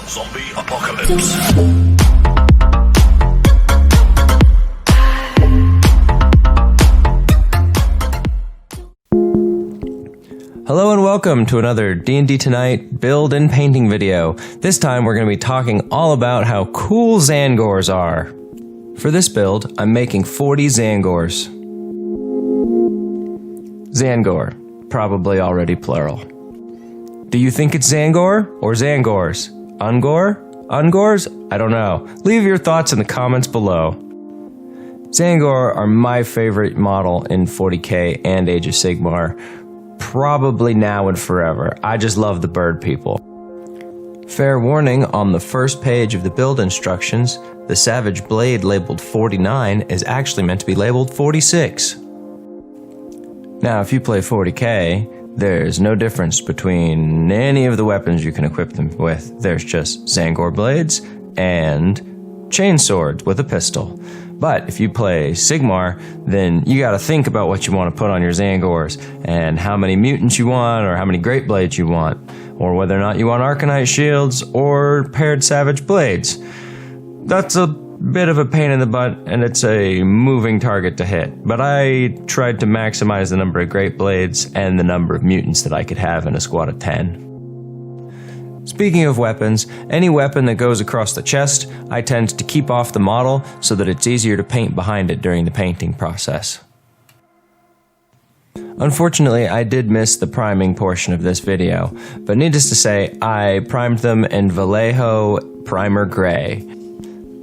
Zombie Apocalypse. Hello and welcome to another D&D Tonight build and painting video. This time we're going to be talking all about how cool Tzangors are. For this build, I'm making 40 Tzangors. Tzangor, probably already plural. Do you think it's Tzangor or Tzangors? Ungor? Ungors? I don't know. Leave your thoughts in the comments below. Tzangor are my favorite model in 40k and Age of Sigmar. Probably now and forever. I just love the bird people. Fair warning, on the first page of the build instructions, the Savage Blade labeled 49 is actually meant to be labeled 46. Now, if you play 40k, there's no difference between any of the weapons you can equip them with. There's just Tzangor blades and chainswords with a pistol. But if you play Sigmar, then you gotta think about what you want to put on your Tzangors, and how many mutants you want, or how many great blades you want, or whether or not you want Arcanite shields or paired savage blades. That's a bit of a pain in the butt, and it's a moving target to hit. But I tried to maximize the number of great blades and the number of mutants that I could have in a squad of 10. Speaking of weapons, any weapon that goes across the chest, I tend to keep off the model so that it's easier to paint behind it during the painting process. Unfortunately, I did miss the priming portion of this video, but needless to say, I primed them in Vallejo Primer Gray.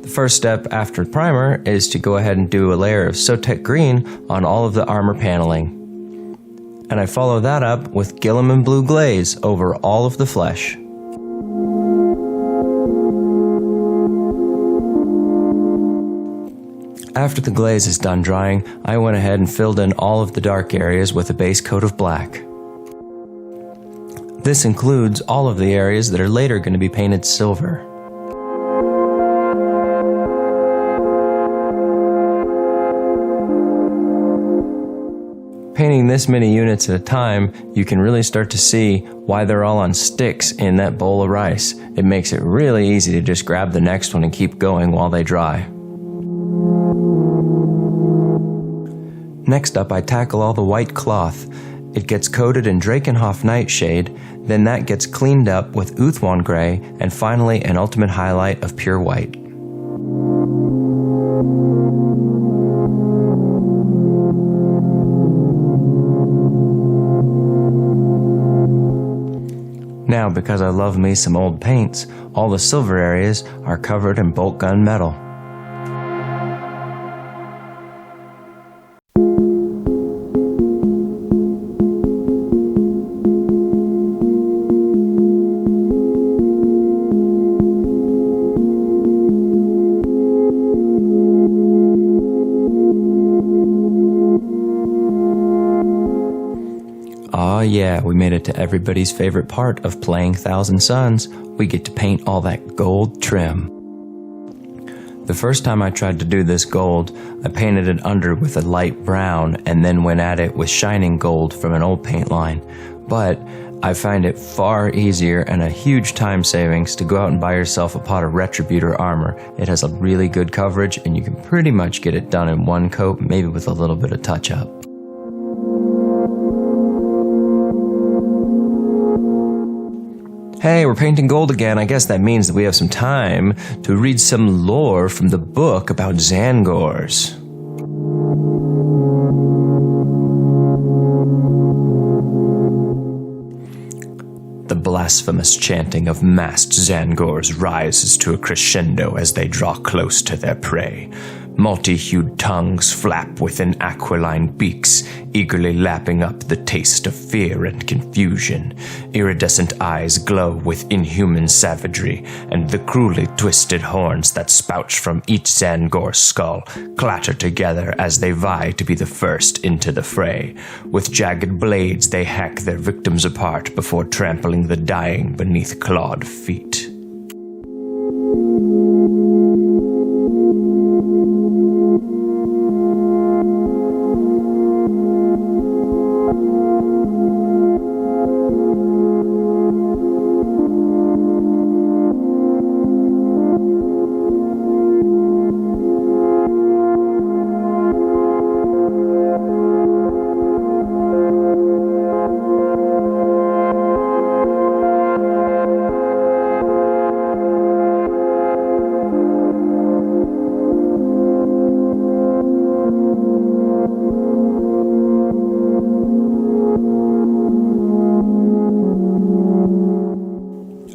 The first step after primer is to go ahead and do a layer of Sotek Green on all of the armor paneling. And I follow that up with Guilliman Blue Glaze over all of the flesh. After the glaze is done drying, I went ahead and filled in all of the dark areas with a base coat of black. This includes all of the areas that are later going to be painted silver. Painting this many units at a time, you can really start to see why they're all on sticks in that bowl of rice. It makes it really easy to just grab the next one and keep going while they dry. Next up, I tackle all the white cloth. It gets coated in Drakenhof Nightshade, then that gets cleaned up with Uthwan Grey, and finally an ultimate highlight of pure white. Now, because I love me some old paints, all the silver areas are covered in bolt gun metal. Aw yeah, we made it to everybody's favorite part of playing Thousand Suns. We get to paint all that gold trim. The first time I tried to do this gold, I painted it under with a light brown and then went at it with shining gold from an old paint line. But I find it far easier and a huge time savings to go out and buy yourself a pot of Retributor armor. It has a really good coverage and you can pretty much get it done in one coat, maybe with a little bit of touch-up. Hey, we're painting gold again. I guess that means that we have some time to read some lore from the book about Tzangors. The blasphemous chanting of masked Tzangors rises to a crescendo as they draw close to their prey. Multi-hued tongues flap within aquiline beaks, eagerly lapping up the taste of fear and confusion. Iridescent eyes glow with inhuman savagery, and the cruelly twisted horns that spout from each Tzangor skull clatter together as they vie to be the first into the fray. With jagged blades they hack their victims apart before trampling the dying beneath clawed feet.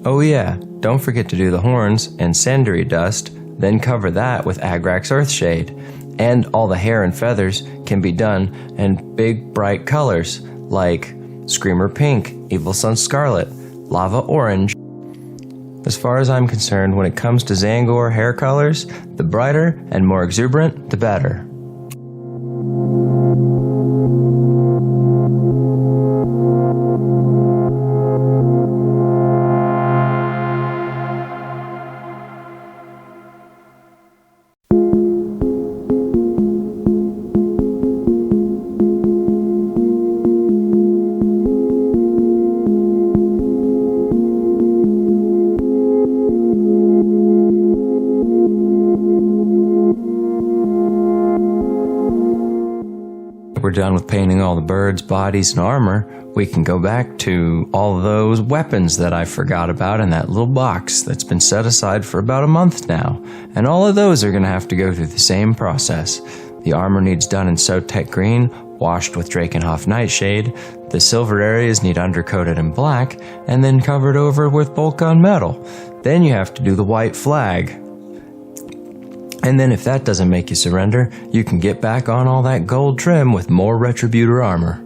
Oh yeah, don't forget to do the horns and Sandary dust, then cover that with Agrax Earthshade. And all the hair and feathers can be done in big bright colors like Screamer Pink, Evil Sun Scarlet, Lava Orange. As far as I'm concerned, when it comes to Tzangor hair colors, the brighter and more exuberant, the better. We're done with painting all the birds, bodies, and armor, we can go back to all those weapons that I forgot about in that little box that's been set aside for about a month now. And all of those are going to have to go through the same process. The armor needs done in Sotek Green, washed with Drakenhof Nightshade. The silver areas need undercoated in black, and then covered over with Boltgun Metal. Then you have to do the white flag. And then if that doesn't make you surrender, you can get back on all that gold trim with more Retributor armor.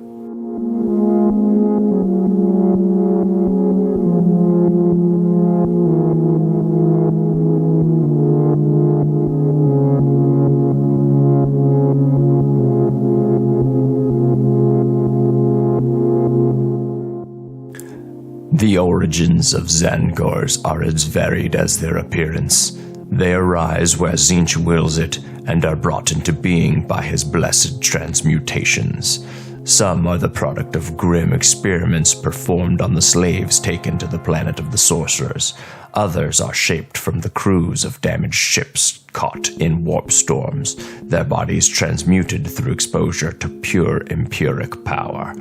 The origins of Tzangors are as varied as their appearance. They arise where Tzeentch wills it, and are brought into being by his blessed transmutations. Some are the product of grim experiments performed on the slaves taken to the planet of the sorcerers. Others are shaped from the crews of damaged ships caught in warp storms, their bodies transmuted through exposure to pure empiric power.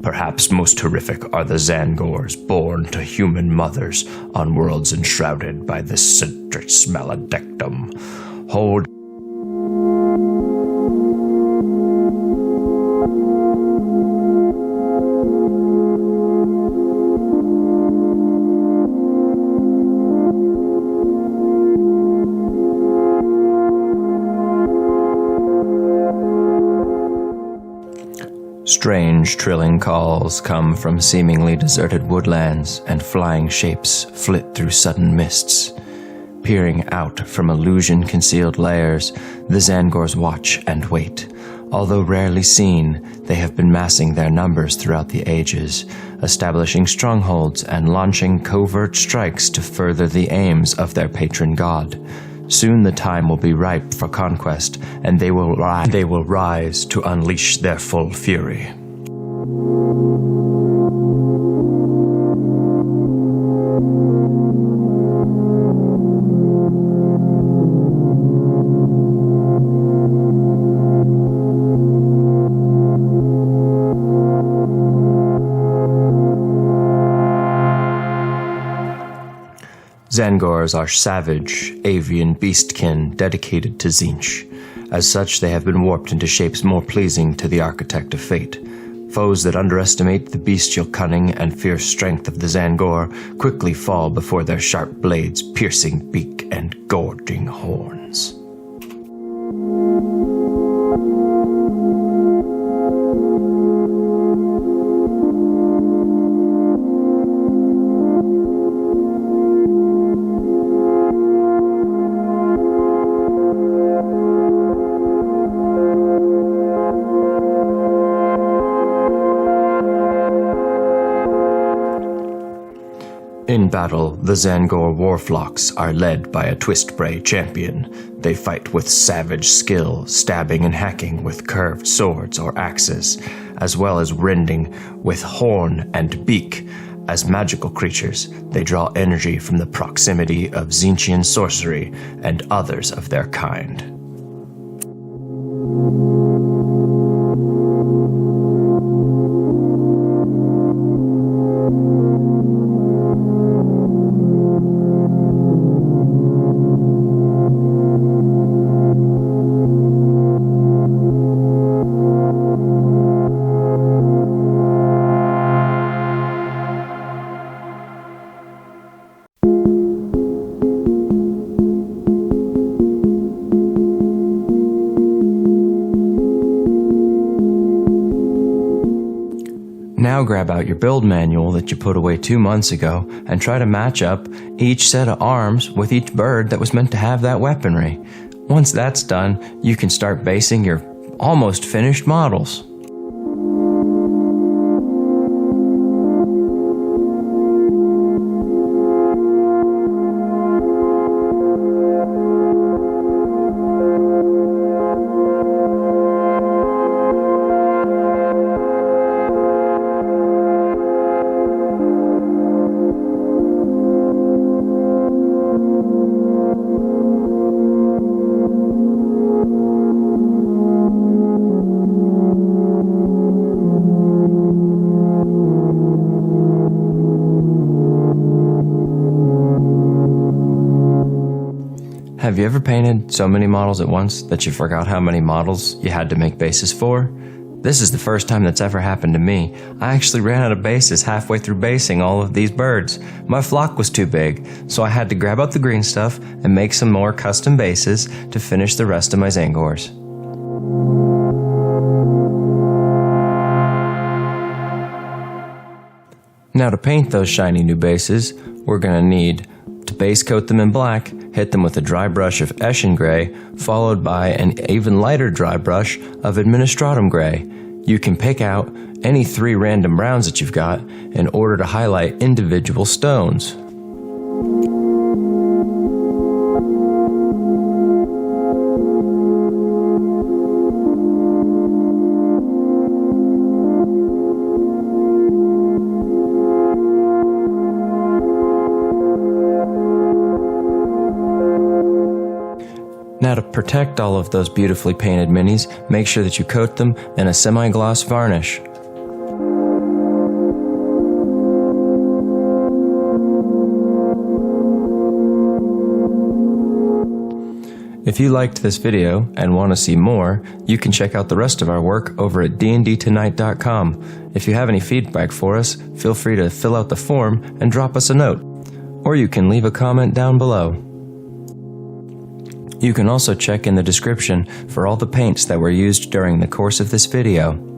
Perhaps most horrific are the Tzangors born to human mothers on worlds enshrouded by the tzeentch maledictum. Hold Strange trilling calls come from seemingly deserted woodlands, and flying shapes flit through sudden mists. Peering out from illusion-concealed layers, the Tzangors watch and wait. Although rarely seen, they have been massing their numbers throughout the ages, establishing strongholds and launching covert strikes to further the aims of their patron god. Soon the time will be ripe for conquest, and they will rise to unleash their full fury. Tzangors are savage, avian beastkin dedicated to tzeentch. As such, they have been warped into shapes more pleasing to the architect of fate. Foes that underestimate the bestial cunning and fierce strength of the Tzangor quickly fall before their sharp blades' piercing beak and gorging horns. In battle, the Tzangor warflocks are led by a twist-bray champion. They fight with savage skill, stabbing and hacking with curved swords or axes, as well as rending with horn and beak. As magical creatures, they draw energy from the proximity of Tzeentchian sorcery and others of their kind. Now grab out your build manual that you put away 2 months ago and try to match up each set of arms with each bird that was meant to have that weaponry. Once that's done, you can start basing your almost finished models. Have you ever painted so many models at once that you forgot how many models you had to make bases for? This is the first time that's ever happened to me. I actually ran out of bases halfway through basing all of these birds. My flock was too big, so I had to grab up the green stuff and make some more custom bases to finish the rest of my Tzangors. Now to paint those shiny new bases, we're going to need to base coat them in black, hit them with a dry brush of Eschen Gray, followed by an even lighter dry brush of Administratum Gray. You can pick out any 3 random browns that you've got in order to highlight individual stones. Now to protect all of those beautifully painted minis, make sure that you coat them in a semi-gloss varnish. If you liked this video and want to see more, you can check out the rest of our work over at dndtonight.com. If you have any feedback for us, feel free to fill out the form and drop us a note, or you can leave a comment down below. You can also check in the description for all the paints that were used during the course of this video.